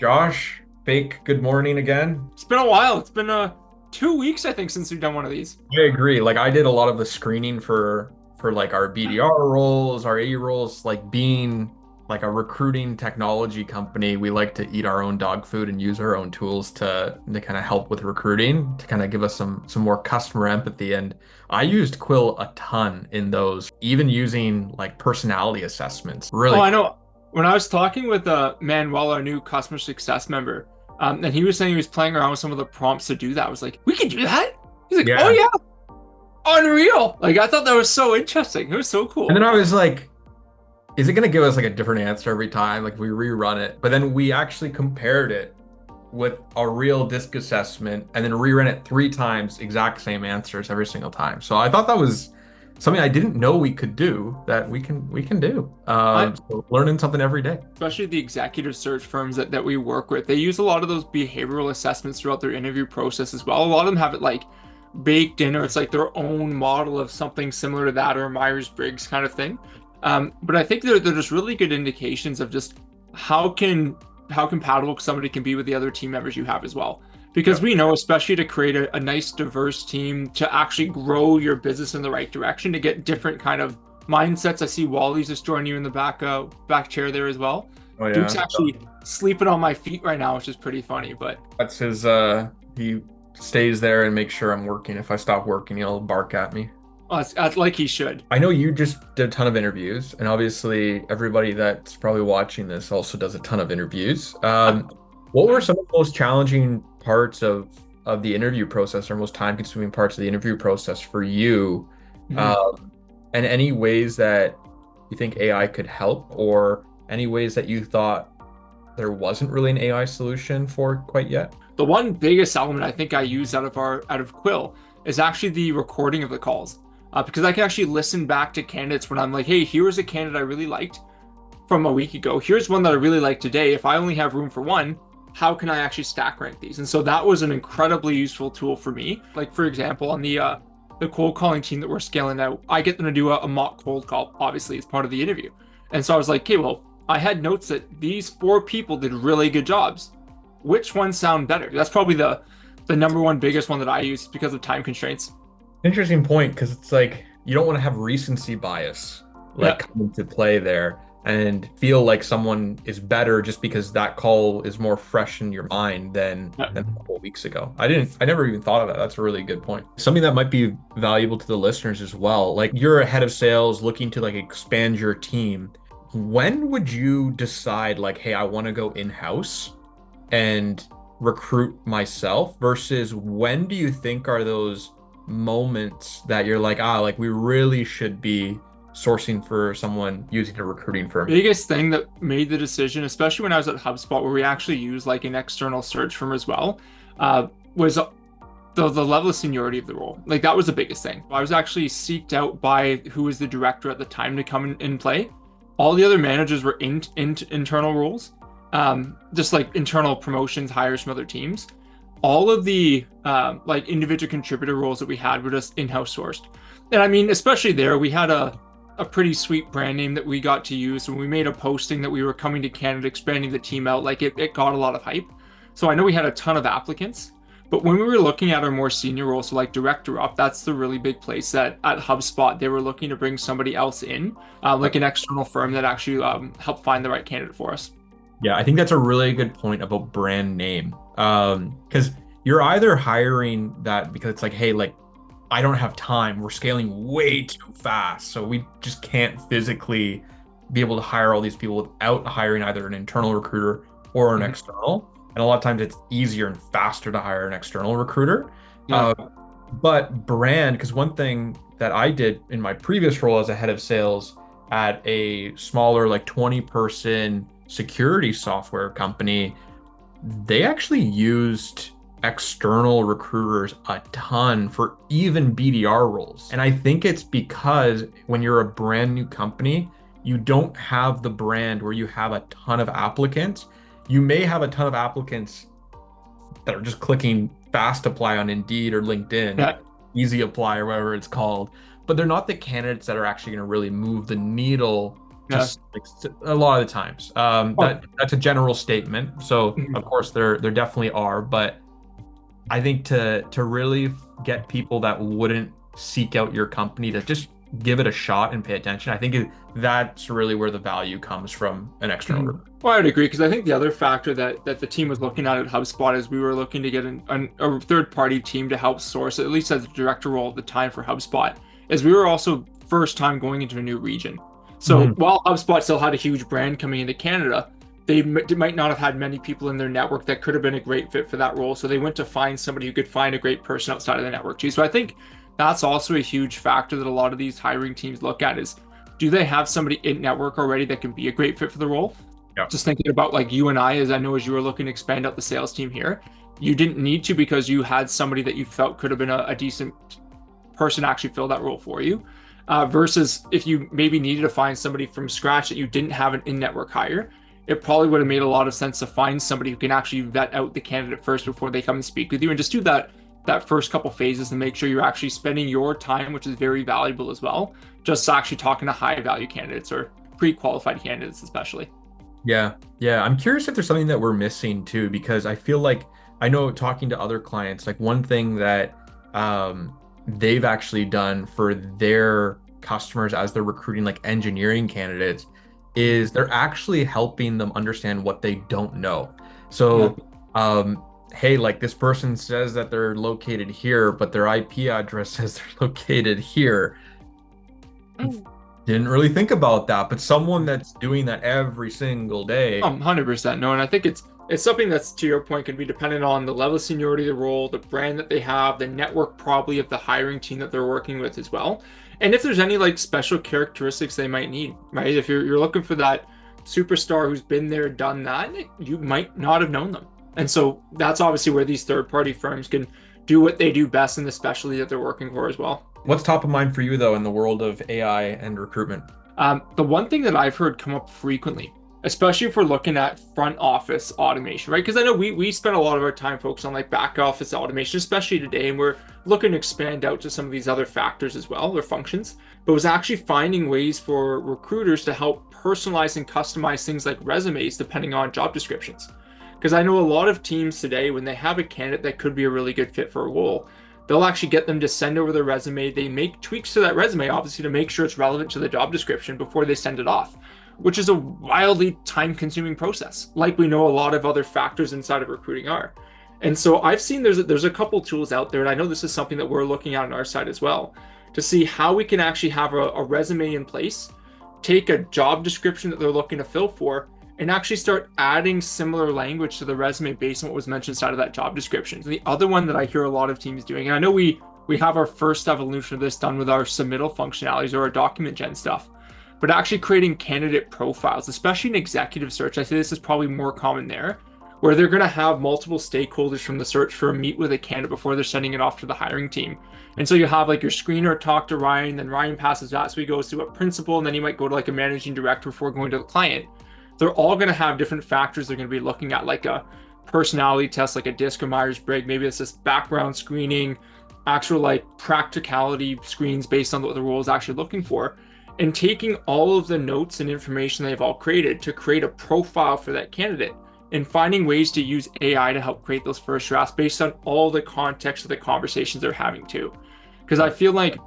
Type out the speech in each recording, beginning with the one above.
Josh, fake good morning again. It's been a while. It's been 2 weeks, I think, since we've done one of these. I agree. Like I did a lot of the screening for like our BDR roles, our A roles, like being like a recruiting technology company, we like to eat our own dog food and use our own tools to kind of help with recruiting, to kind of give us some more customer empathy. And I used Quill a ton in those, even using like personality assessments. Oh, Really I cool. know. When I was talking with Manuel, our new customer success member, and he was saying he was playing around with some of the prompts to do that. I was like, we can do that? He's like, oh Yeah. yeah, unreal. Like I thought that was so interesting. It was so And then cool. I was like, is it going to give us like a different answer every time? Like we rerun it, but then we actually compared it with a real disc assessment and then rerun it 3 times, exact same answers every single time. So I thought that was something I didn't know we could do that we can do. I So learning something every day. Especially the executive search firms that we work with, they use a lot of those behavioral assessments throughout their interview process as well. A lot of them have it like baked in, or it's like their own model of something similar to that, or a Myers-Briggs kind of thing. But I think they're just really good indications of just how compatible somebody can be with the other team members you have as well. Because Yeah. we know, especially to create a nice diverse team to actually grow your business in the right direction, to get different kind of mindsets. I see Wally's just joining you in the back chair there as well. Oh Duke's yeah. actually sleeping on my feet right now, which is pretty funny. But That's his he stays there and makes sure I'm working. If I stop working, he'll bark at me. that's like he should. I know you just did a ton of interviews, and obviously everybody that's probably watching this also does a ton of interviews. What were some of the most challenging parts of the interview process, or most time-consuming parts of the interview process for you? Mhm. Um, and any ways that you think AI could help, or any ways that you thought there wasn't really an AI solution for quite yet? The one biggest element I think I use out of Quill is actually the recording of the calls, because I can actually listen back to candidates when I'm like, hey, here was a candidate I really liked from a week ago. Here's one that I really like today. If I only have room for one, how can I actually stack rank these? And so that was an incredibly useful tool for me. Like for example, on the cold calling team that we're scaling out, I get them to do a mock cold call, obviously, as part of the interview. And so I was like, okay, well, I had notes that these 4 people did really good jobs. Which ones sound better? That's probably the number one biggest one that I use because of time constraints. Interesting point, because it's like you don't want to have recency bias like Yeah. come into play there and feel like someone is better just because that call is more fresh in your mind Yeah. than a couple of weeks ago. I never even thought of that. That's a really good point. Something that might be valuable to the listeners as well. Like you're a head of sales looking to like expand your team. When would you decide like, hey, I want to go in-house and recruit myself versus when do you think are those moments that you're like, like we really should be sourcing for someone using a recruiting firm? Biggest thing that made the decision, especially when I was at HubSpot, where we actually use like an external search firm as well, was the level of seniority of the role. Like that was the biggest thing. I was actually seeked out by who was the director at the time to come in play. All the other managers were internal roles, just like internal promotions, hires from other teams. All of the like individual contributor roles that we had were just in-house sourced. And I mean, especially there, we had a pretty sweet brand name that we got to use. When we made a posting that we were coming to Canada, expanding the team out, like it got a lot of hype. So I know we had a ton of applicants, but when we were looking at our more senior roles, so like director up, that's the really big place that at HubSpot, they were looking to bring somebody else in, like an external firm that actually helped find the right candidate for us. Yeah, I think that's a really good point about brand name. Because you're either hiring that because it's like, hey, like I don't have time. We're scaling way too fast. So we just can't physically be able to hire all these people without hiring either an internal recruiter or an Mhm. external. And a lot of times it's easier and faster to hire an external recruiter. Yeah. Uh, but brand, because one thing that I did in my previous role as a head of sales at a smaller, like 20-person security software company, they actually used external recruiters a ton for even BDR roles. And I think it's because when you're a brand new company, you don't have the brand where you have a ton of applicants. You may have a ton of applicants that are just clicking fast apply on Indeed or LinkedIn, Yeah. easy apply or whatever it's called, but they're not the candidates that are actually going to really move the needle Yeah. just like a lot of the times. Oh, That's a general statement. So mhm. of course there definitely are, but I think to really get people that wouldn't seek out your company to just give it a shot and pay attention, that's really where the value comes from an external Mhm. recruiter. Well, I would agree because I think the other factor that the team was looking at HubSpot is we were looking to get a third party team to help source, at least as a director role at the time for HubSpot, as we were also first time going into a new region. So Mhm. while HubSpot still had a huge brand coming into Canada, they might not have had many people in their network that could have been a great fit for that role. So they went to find somebody who could find a great person outside of the network too. So I think that's also a huge factor that a lot of these hiring teams look at is do they have somebody in network already that can be a great fit for the role? Yeah. Just thinking about like you and I, as I know as you were looking to expand out the sales team here, you didn't need to because you had somebody that you felt could have been a decent person to actually fill that role for you. Versus if you maybe needed to find somebody from scratch that you didn't have an in-network hire, it probably would have made a lot of sense to find somebody who can actually vet out the candidate first before they come and speak with you, and just do that first couple phases and make sure you're actually spending your time, which is very valuable as well, just actually talking to high value candidates or pre-qualified candidates especially. Yeah. Yeah. I'm curious if there's something that we're missing too, because I feel like I know talking to other clients, like one thing that they've actually done for their customers as they're recruiting like engineering candidates is they're actually helping them understand what they don't know. Yeah. So, hey, like this person says that they're located here, but their IP address says they're located here. Didn't really think about that, but someone that's doing that every single day. 100% no, and I think it's something that's to your point can be dependent on the level of seniority of the role, the brand that they have, the network probably of the hiring team that they're working with as well, and if there's any like special characteristics they might need, right? If you're looking for that superstar who's been there, done that, you might not have known them, and so that's obviously where these third-party firms can do what they do best in the specialty that they're working for as well. What's top of mind for you though in the world of AI and recruitment? The one thing that I've heard come up frequently, especially if we're looking at front office automation, right? Because I know we spend a lot of our time focused on like back office automation, especially today, and we're looking to expand out to some of these other factors as well, or functions. But was actually finding ways for recruiters to help personalize and customize things like resumes depending on job descriptions. Because I know a lot of teams today, when they have a candidate that could be a really good fit for a role, they'll actually get them to send over their resume. They make tweaks to that resume, obviously, to make sure it's relevant to the job description before they send it off, which is a wildly time consuming process, like we know a lot of other factors inside of recruiting are. And so I've seen there's a couple tools out there, and I know this is something that we're looking at on our side as well, to see how we can actually have a resume in place, take a job description that they're looking to fill for, and actually start adding similar language to the resume based on what was mentioned inside of that job description. So the other one that I hear a lot of teams doing, and I know we have our first evolution of this done with our submittal functionalities or our document gen stuff, but actually creating candidate profiles, especially in executive search. I say this is probably more common there, where they're going to have multiple stakeholders from the search firm meet with a candidate before they're sending it off to the hiring team. And so you have like your screener talk to Ryan, then Ryan passes that, so he goes to a principal, and then he might go to like a managing director before going to the client. They're all going to have different factors they're going to be looking at, like a personality test, like a DISC or Myers-Briggs. Maybe it's just background screening, actual like practicality screens based on what the role is actually looking for, and taking all of the notes and information they've all created to create a profile for that candidate, and finding ways to use AI to help create those first drafts based on all the context of the conversations they're having too. Because I feel like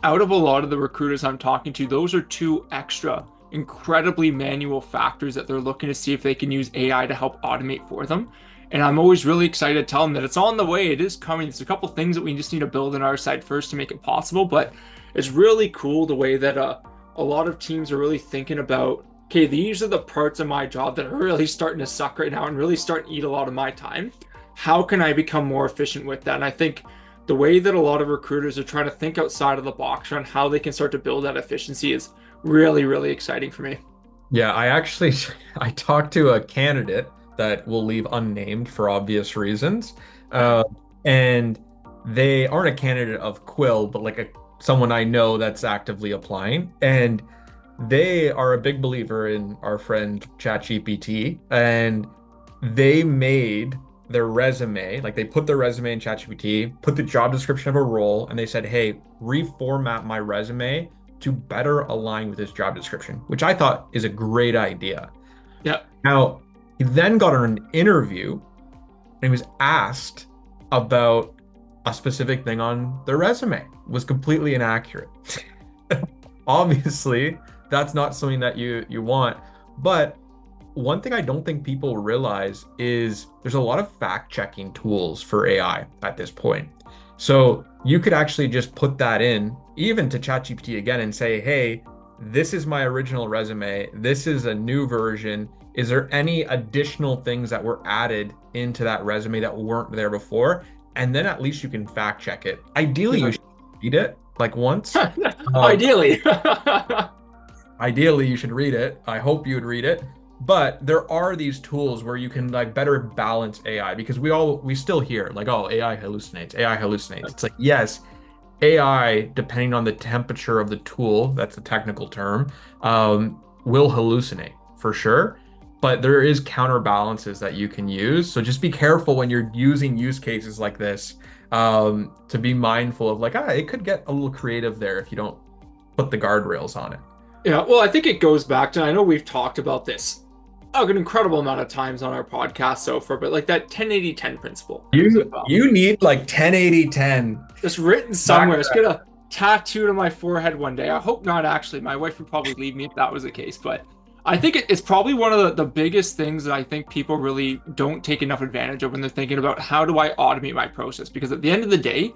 out of a lot of the recruiters I'm talking to, those are two extra incredibly manual factors that they're looking to see if they can use AI to help automate for them. And I'm always really excited to tell them that it's on the way. It is coming. There's a couple things that we just need to build on our side first to make it possible. But it's really cool the way that a lot of teams are really thinking about, okay, these are the parts of my job that are really starting to suck right now and really starting to eat a lot of my time. How can I become more efficient with that? And I think the way that a lot of recruiters are trying to think outside of the box on how they can start to build that efficiency is really, really exciting for me. Yeah, I actually I talked to a candidate that will leave unnamed for obvious reasons. Uh, and they aren't a candidate of Quill, but like someone I know that's actively applying. And they are a big believer in our friend ChatGPT, and they made their resume, like they put their resume in ChatGPT, put the job description of a role, and they said, "Hey, reformat my resume to better align with his job description, which I thought is a great idea. Yeah. Now, he then got on an interview and he was asked about a specific thing on their resume. It was completely inaccurate. Obviously, that's not something that you want. But one thing I don't think people realize is there's a lot of fact-checking tools for AI at this point. So you could actually just put that in, even to ChatGPT again, and say, hey, this is my original resume. This is a new version. Is there any additional things that were added into that resume that weren't there before? And then at least you can fact check it. Ideally, you should read it like once. Ideally. Ideally, you should read it. I hope you'd read it. But there are these tools where you can like better balance AI, because we still hear like, oh, AI hallucinates, AI hallucinates. It's like, yes, AI, depending on the temperature of the tool, that's the technical term, will hallucinate for sure. But there is counterbalances that you can use. So just be careful when you're using use cases like this, to be mindful of like, it could get a little creative there if you don't put the guardrails on it. Yeah, well, I think it goes back to, I know we've talked about this an incredible amount of times on our podcast so far, but like that 10-80-10 principle. You need like 10-80-10. Just written somewhere. It's gonna tattoo to my forehead one day. I hope not, actually. My wife would probably leave me if that was the case, but I think it's probably one of the biggest things that I think people really don't take enough advantage of when they're thinking about how do I automate my process? Because at the end of the day,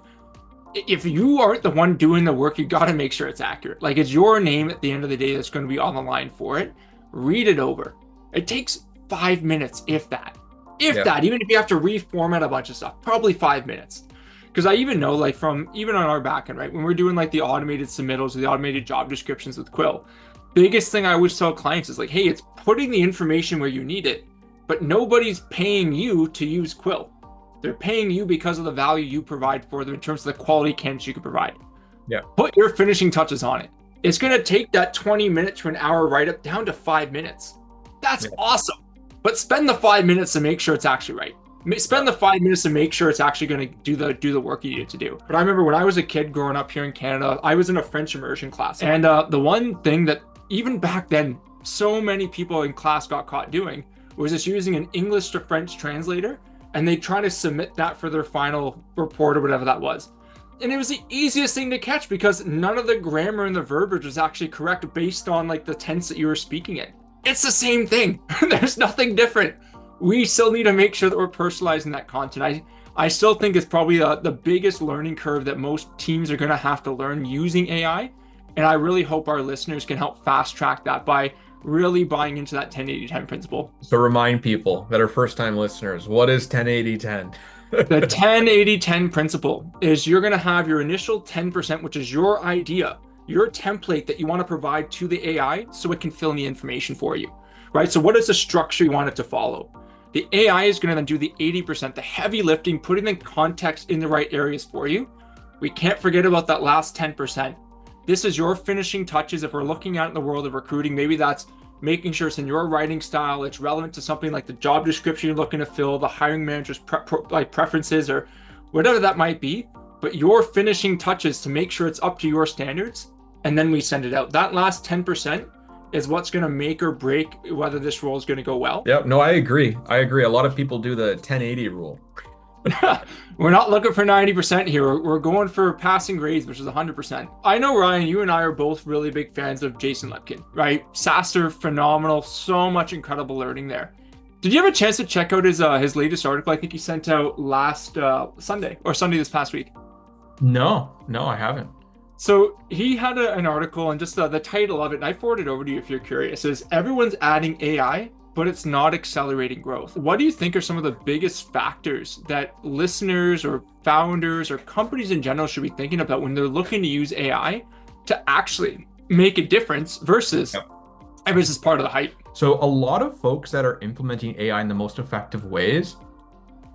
if you aren't the one doing the work, you got to make sure it's accurate. Like, it's your name at the end of the day that's going to be on the line for it. Read it over. It takes 5 minutes, if that. Even if you have to reformat a bunch of stuff, probably 5 minutes. Because I even know, like, from even on our backend, right, when we're doing like the automated submittals or the automated job descriptions with Quill, biggest thing I always tell clients is like, hey, it's putting the information where you need it, but nobody's paying you to use Quill. They're paying you because of the value you provide for them in terms of the quality candidates you can provide. Yeah. Put your finishing touches on it. It's going to take that 20 minutes to an hour write-up down to 5 minutes. That's awesome. But spend the 5 minutes to make sure it's actually right. Spend the 5 minutes to make sure it's actually going to do the work you need it to do. But I remember when I was a kid growing up here in Canada, I was in a French immersion class. And the one thing that even back then, so many people in class got caught doing was just using an English to French translator, and they try to submit that for their final report or whatever that was. And it was the easiest thing to catch because none of the grammar and the verbiage was actually correct based on like the tense that you were speaking in. It's the same thing. There's nothing different. We still need to make sure that we're personalizing that content. I still think it's probably the biggest learning curve that most teams are going to have to learn using AI. And I really hope our listeners can help fast track that by really buying into that 10-80-10 principle. So remind people that are first-time listeners, what is 10-80-10? The 10-80-10 principle is you're going to have your initial 10%, which is your idea, your template that you want to provide to the AI so it can fill in the information for you, right? So what is the structure you want it to follow? The AI is going to then do the 80%, the heavy lifting, putting the context in the right areas for you. We can't forget about that last 10%. This is your finishing touches. If we're looking at it in the world of recruiting, maybe that's making sure it's in your writing style, it's relevant to something like the job description you're looking to fill, the hiring manager's preferences, or whatever that might be. But your finishing touches to make sure it's up to your standards, and then we send it out. That last 10% is what's going to make or break whether this role is going to go well. Yep. No, I agree. A lot of people do the 10-80 rule. We're not looking for 90% here. We're going for passing grades, which is 100%. I know, Ryan, you and I are both really big fans of Jason Lepkin, right? SaaStr, phenomenal. So much incredible learning there. Did you have a chance to check out his latest article? I think he sent out last Sunday this past week. No, I haven't. So he had an article, and just the title of it, and I forwarded it over to you if you're curious, is Everyone's Adding AI, but it's not accelerating growth. What do you think are some of the biggest factors that listeners or founders or companies in general should be thinking about when they're looking to use AI to actually make a difference versus this is part of the hype? So a lot of folks that are implementing AI in the most effective ways,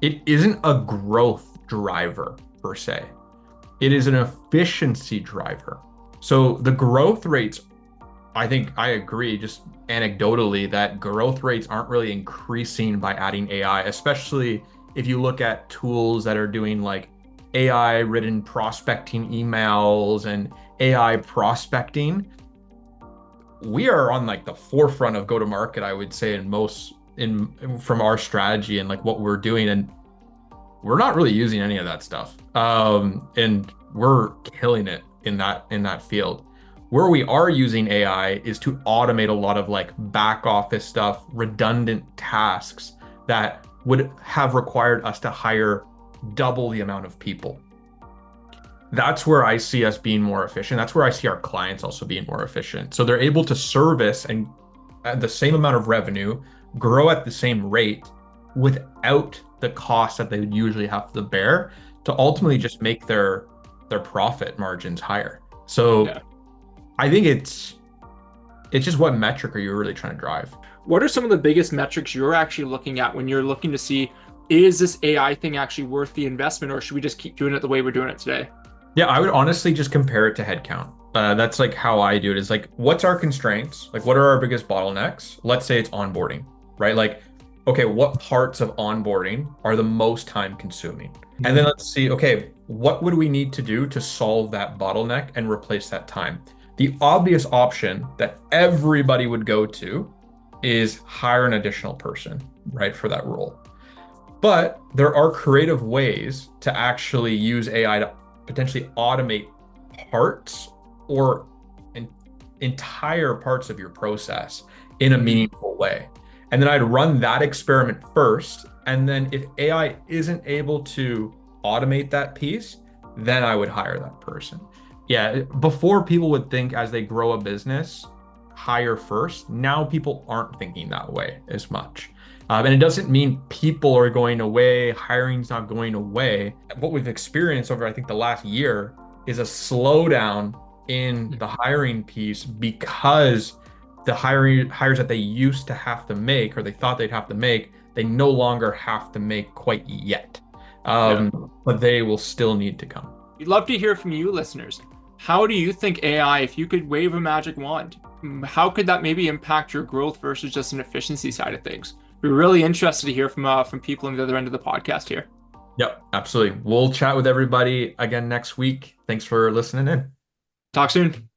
it isn't a growth driver per se. It is an efficiency driver. So the growth rates, I think I agree, just anecdotally, that growth rates aren't really increasing by adding AI, especially if you look at tools that are doing like AI written prospecting emails and AI prospecting, we are on like the forefront of go to market, I would say, in most in from our strategy and like what we're doing. And we're not really using any of that stuff. And we're killing it in that field. Where we are using AI is to automate a lot of like back office stuff, redundant tasks that would have required us to hire double the amount of people. That's where I see us being more efficient. That's where I see our clients also being more efficient. So they're able to service and at the same amount of revenue, grow at the same rate without the cost that they would usually have to bear to ultimately just make their profit margins higher. So Yeah. I think it's just what metric are you really trying to drive? What are some of the biggest metrics you're actually looking at when you're looking to see, is this AI thing actually worth the investment, or should we just keep doing it the way we're doing it today? Yeah, I would honestly just compare it to headcount. That's like how I do it is like, what's our constraints? Like, what are our biggest bottlenecks? Let's say it's onboarding, right? Like, okay, what parts of onboarding are the most time consuming? And then let's see, okay, what would we need to do to solve that bottleneck and replace that time? The obvious option that everybody would go to is hire an additional person, right, for that role. But there are creative ways to actually use AI to potentially automate parts or entire parts of your process in a Mhm. meaningful way. And then I'd run that experiment first. And then if AI isn't able to automate that piece, then I would hire that person. Yeah, before people would think as they grow a business, hire first. Now people aren't thinking that way as much. And it doesn't mean people are going away, hiring's not going away. What we've experienced over, I think, the last year is a slowdown in the hiring piece because the hiring hires that they used to have to make or they thought they'd have to make, they no longer have to make quite yet. Yeah. But they will still need to come. We'd love to hear from you, listeners. How do you think AI, if you could wave a magic wand, how could that maybe impact your growth versus just an efficiency side of things? We're really interested to hear from people on the other end of the podcast here. Yep, absolutely. We'll chat with everybody again next week. Thanks for listening in. Talk soon.